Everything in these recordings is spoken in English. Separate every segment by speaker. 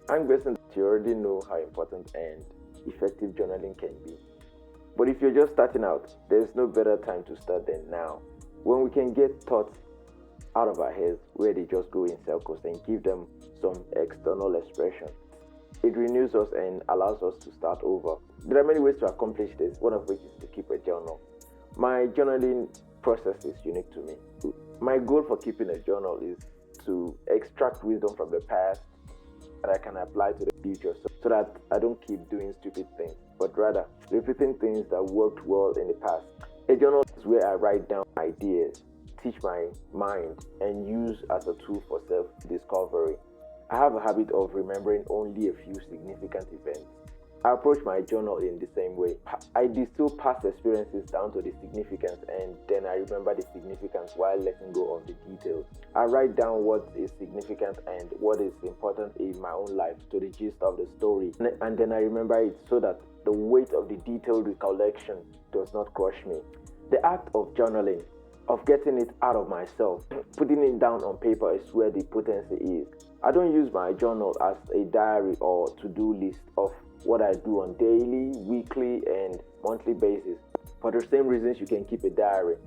Speaker 1: I'm guessing that you already know how important and effective journaling can be. But if you're just starting out, there's no better time to start than now, when we can get thoughts out of our heads where they just go in circles and give them some external expression. It renews us and allows us to start over. There are many ways to accomplish this, one of which is to keep a journal. My journaling process is unique to me. My goal for keeping a journal is to extract wisdom from the past that I can apply to the future so that I don't keep doing stupid things, but rather repeating things that worked well in the past. A journal is where I write down ideas, teach my mind, and use as a tool for self-discovery. I have a habit of remembering only a few significant events. I approach my journal in the same way. I distill past experiences down to the significance, and then I remember the significance while letting go of the details. I write down what is significant and what is important in my own life to the gist of the story, and then I remember it so that the weight of the detailed recollection does not crush me. The act of journaling, of getting it out of myself, putting it down on paper is where the potency is. I don't use my journal as a diary or to-do list of what I do on daily, weekly, and monthly basis. For the same reasons you can keep a diary.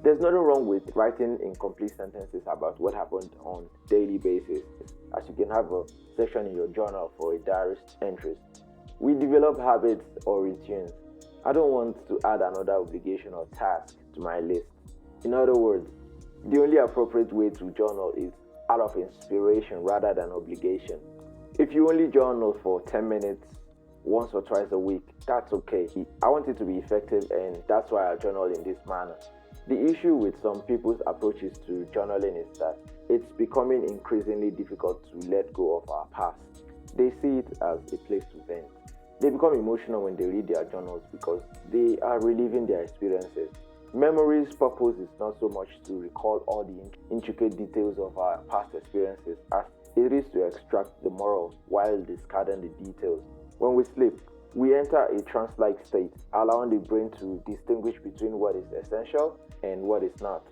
Speaker 1: There's nothing wrong with writing incomplete sentences about what happened on daily basis, as you can have a section in your journal for a diary entries. We develop habits or routines. I don't want to add another obligation or task to my list. In other words, the only appropriate way to journal is out of inspiration rather than obligation. If you only journal for 10 minutes once or twice a week, that's okay. I want it to be effective, and that's why I journal in this manner. The issue with some people's approaches to journaling is that it's becoming increasingly difficult to let go of our past. They see it as a place to vent. They become emotional when they read their journals because they are reliving their experiences. Memory's purpose is not so much to recall all the intricate details of our past experiences as it is to extract the moral while discarding the details. When we sleep, we enter a trance-like state, allowing the brain to distinguish between what is essential and what is not.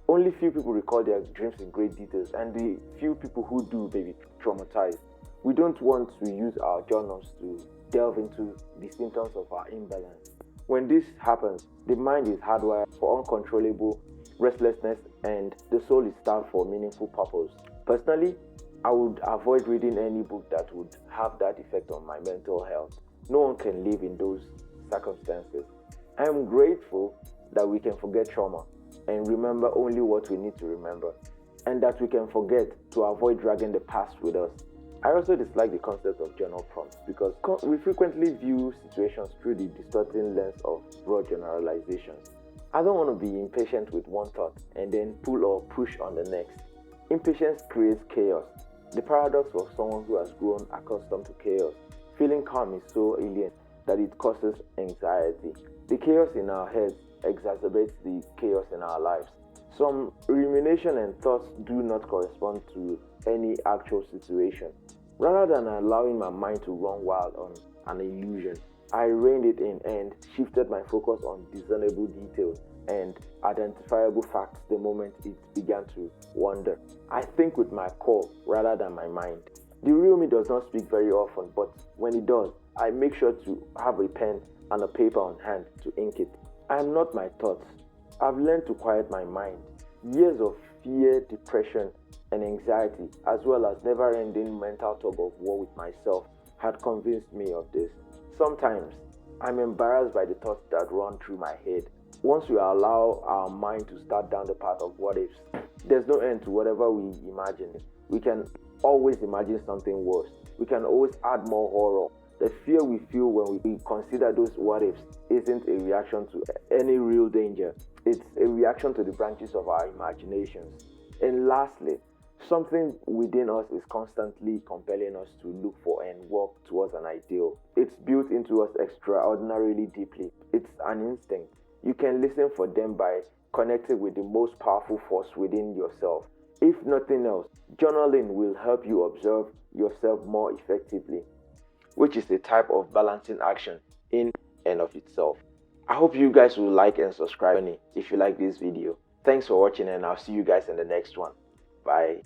Speaker 1: Only few people recall their dreams in great details, and the few people who do may be traumatized. We don't want to use our journals to delve into the symptoms of our imbalance. When this happens, the mind is hardwired for uncontrollable restlessness and the soul is starved for meaningful purpose. Personally, I would avoid reading any book that would have that effect on my mental health. No one can live in those circumstances. I am grateful that we can forget trauma and remember only what we need to remember, and that we can forget to avoid dragging the past with us. I also dislike the concept of journal prompts because we frequently view situations through the distorting lens of broad generalizations. I don't want to be impatient with one thought and then pull or push on the next. Impatience creates chaos. The paradox of someone who has grown accustomed to chaos. Feeling calm is so alien that it causes anxiety. The chaos in our heads exacerbates the chaos in our lives. Some rumination and thoughts do not correspond to any actual situation. Rather than allowing my mind to run wild on an illusion, I reined it in and shifted my focus on discernible details and identifiable facts the moment it began to wander. I think with my core rather than my mind. The real me does not speak very often, but when it does, I make sure to have a pen and a paper on hand to ink it. I am not my thoughts. I've learned to quiet my mind. Years of fear, depression, and anxiety, as well as never-ending mental tug-of-war with myself, had convinced me of this. Sometimes, I'm embarrassed by the thoughts that run through my head. Once we allow our mind to start down the path of what ifs, there's no end to whatever we imagine. We can always imagine something worse. We can always add more horror. The fear we feel when we consider those what ifs isn't a reaction to any real danger. It's a reaction to the branches of our imaginations. And lastly, something within us is constantly compelling us to look for and work towards an ideal. It's built into us extraordinarily deeply. It's an instinct. You can listen for them by connecting with the most powerful force within yourself. If nothing else, journaling will help you observe yourself more effectively, which is a type of balancing action in and of itself. I hope you guys will like and subscribe if you like this video. Thanks for watching, and I'll see you guys in the next one. Bye.